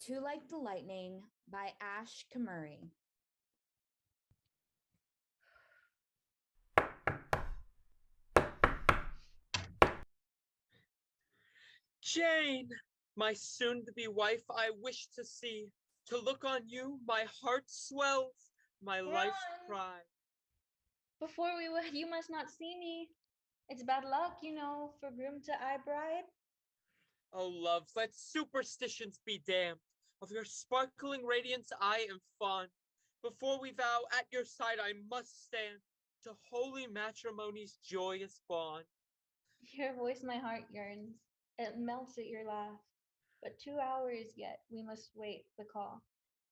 Too Like the Lightning by Ash Kamuri. Jane, my soon-to-be wife, I wish to see. To look on you, my heart swells, my life's Run! pride. Before we wed, you must not see me. It's bad luck, for groom to eye bride. Oh, love, let superstitions be damned. Of your sparkling radiance I am fond. Before we vow, at your side I must stand, to holy matrimony's joyous bond. Your voice my heart yearns. It melts at your laugh. But 2 hours yet we must wait the call,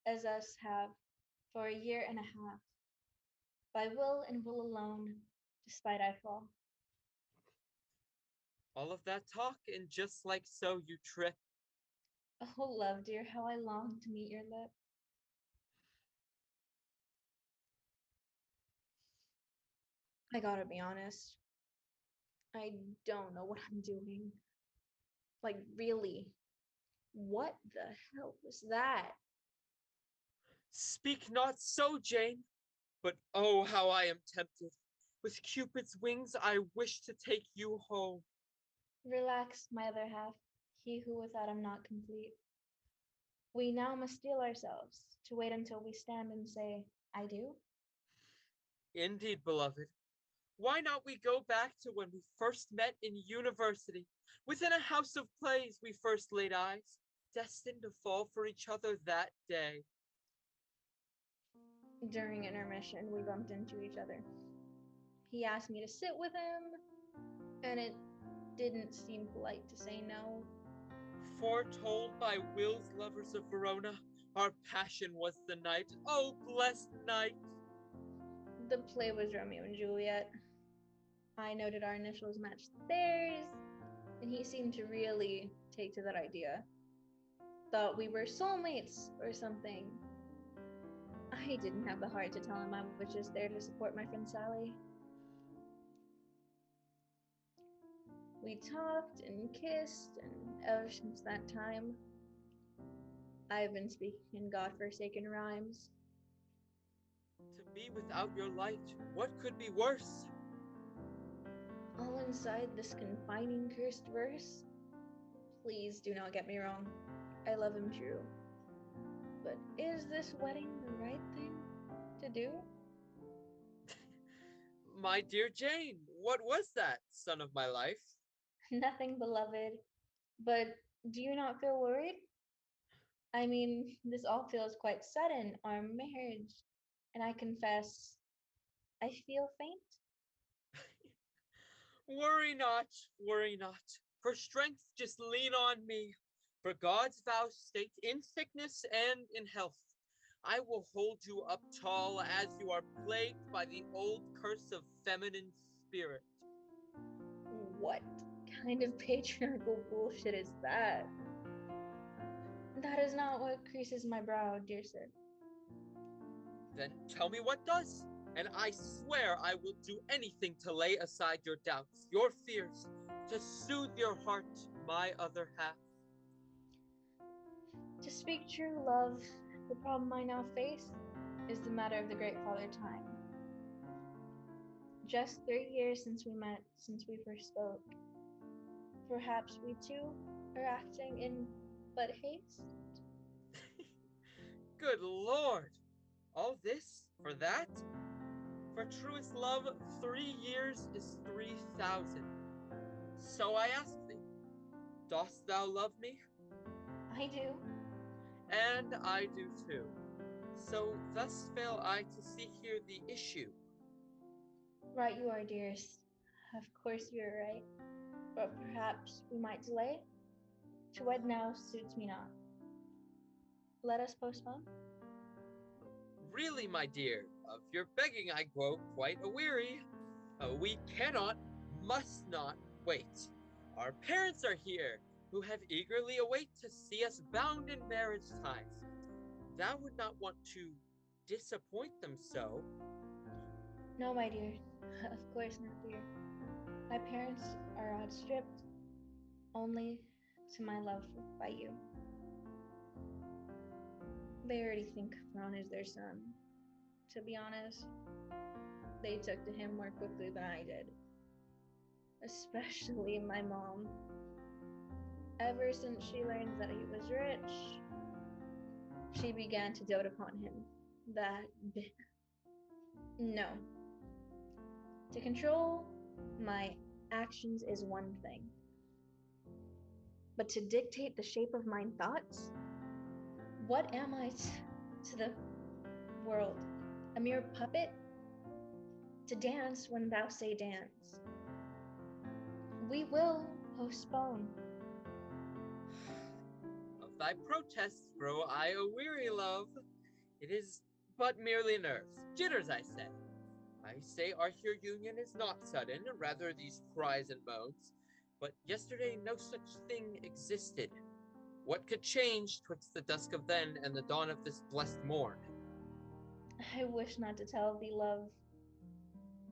as us have for a year and a half. By will and will alone, despite I fall. All of that talk, and just like so you trip. Oh, love dear, how I long to meet your lip. I gotta be honest. I don't know what I'm doing. Like, really, what the hell was that? Speak not so, Jane. But oh, how I am tempted. With Cupid's wings I wish to take you home. Relax, my other half, he who without am not complete. We now must steel ourselves to wait until we stand and say, I do? Indeed, beloved. Why not we go back to when we first met in university? Within a house of plays we first laid eyes, destined to fall for each other that day. During intermission, we bumped into each other. He asked me to sit with him, and it didn't seem polite to say no. Foretold by Will's lovers of Verona, our passion was the night. Oh, blessed night! The play was Romeo and Juliet. I noted our initials matched theirs, and he seemed to really take to that idea. Thought we were soulmates or something. I didn't have the heart to tell him I was just there to support my friend Sally. We talked and kissed, and ever since that time, I've been speaking in God-forsaken rhymes. To be without your light, what could be worse? All inside this confining cursed verse. Please do not get me wrong. I love him true. But is this wedding the right thing to do? My dear Jane, what was that, son of my life? Nothing, beloved. But do you not feel worried? I mean, this all feels quite sudden, our marriage. And I confess, I feel faint. Worry not, worry not. For strength, just lean on me. For God's vow state in sickness and in health. I will hold you up tall as you are plagued by the old curse of feminine spirit. What kind of patriarchal bullshit is that? That is not what creases my brow, dear sir. Then tell me what does, and I swear I will do anything to lay aside your doubts, your fears, to soothe your heart, my other half. To speak true, love, the problem I now face is the matter of the great father time. Just 3 years since we met, since we first spoke. Perhaps we too are acting in but haste? Good Lord! All this for that? For truest love, 3 years is 3,000. So I ask thee, dost thou love me? I do. And I do too. So thus fail I to see here the issue. Right you are, dearest. Of course you are right. But perhaps we might delay? To wed now suits me not. Let us postpone? Really, my dear, of your begging I grow quite aweary. We cannot, must not wait. Our parents are here, who have eagerly await to see us bound in marriage ties. Thou would not want to disappoint them so. No, my dear. Of course not, dear. My parents are outstripped only to my love by you. They already think Ron is their son. To be honest, they took to him more quickly than I did. Especially my mom. Ever since she learned that he was rich, she began to dote upon him. No. To control my actions is one thing. But to dictate the shape of my thoughts? What am I to the world? A mere puppet? To dance when thou say dance. We will postpone. Of thy protests grow I a-weary, love. It is but merely nerves, jitters, I say our here union is not sudden, rather these cries and moans. But yesterday no such thing existed. What could change twixt the dusk of then and the dawn of this blessed morn? I wish not to tell thee, love,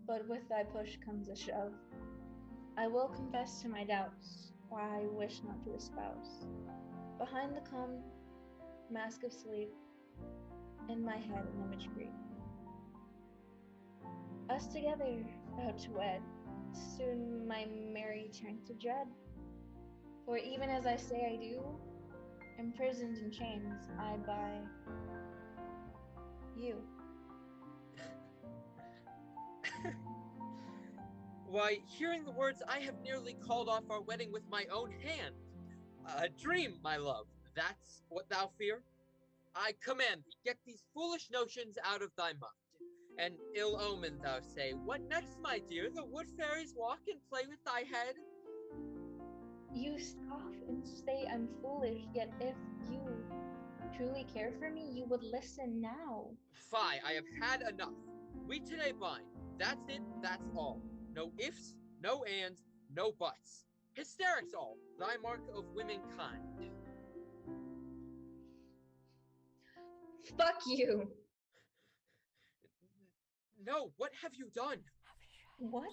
but with thy push comes a shove. I will confess to my doubts, why I wish not to espouse. Behind the calm mask of sleep, in my head an image green. Us together, about to wed, soon my merry turn to dread. For even as I say I do, imprisoned in chains, I by you. Why, hearing the words, I have nearly called off our wedding with my own hand. A dream, my love, that's what thou fear? I command thee, get these foolish notions out of thy mind. An ill omen, thou say. What next, my dear? The wood fairies walk and play with thy head? You scoff and say I'm foolish, yet if you truly care for me, you would listen now. Fie, I have had enough. We today bind. That's it, that's all. No ifs, no ands, no buts. Hysterics all, thy mark of womankind. Fuck you! No, what have you done? What?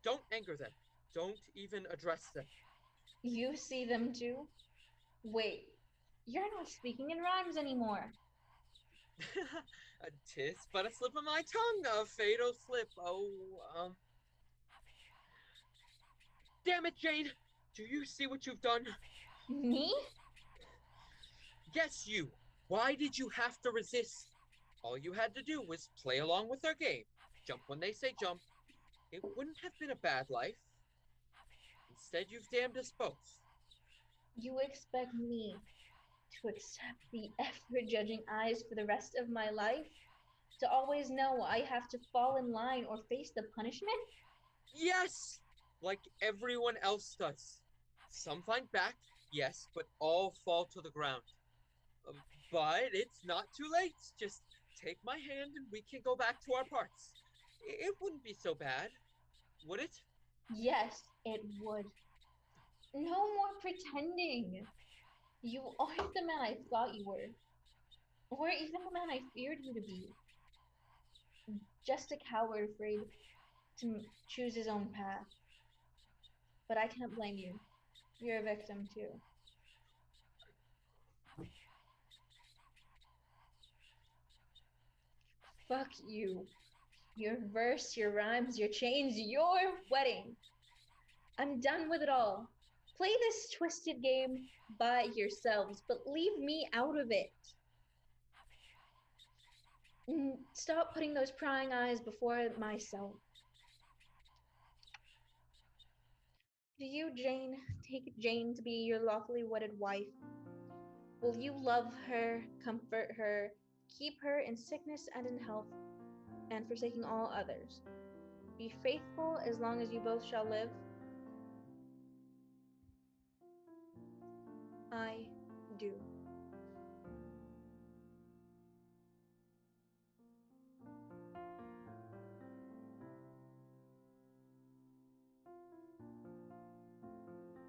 Don't anger them. Don't even address them. You see them too? Wait, you're not speaking in rhymes anymore. 'Tis but a slip of my tongue, a fatal slip. Damn it, Jane! Do you see what you've done? Me? Yes, you. Why did you have to resist? All you had to do was play along with their game. Jump when they say jump. It wouldn't have been a bad life. Instead, you've damned us both. You expect me to accept the ever-judging eyes for the rest of my life? To always know I have to fall in line or face the punishment? Yes! Like everyone else does. Some find back, yes, but all fall to the ground. But it's not too late. Just take my hand and we can go back to our parts. It wouldn't be so bad, would it? Yes, it would. No more pretending. You aren't the man I thought you were, or even the man I feared you to be. Just a coward afraid to choose his own path. But I can't blame you. You're a victim too. Fuck you. Your verse, your rhymes, your chains, your wedding. I'm done with it all. Play this twisted game by yourselves, but leave me out of it. Stop putting those prying eyes before myself. Do you, Jane, take Jane to be your lawfully wedded wife? Will you love her, comfort her, keep her in sickness and in health, and forsaking all others? Be faithful as long as you both shall live? I do.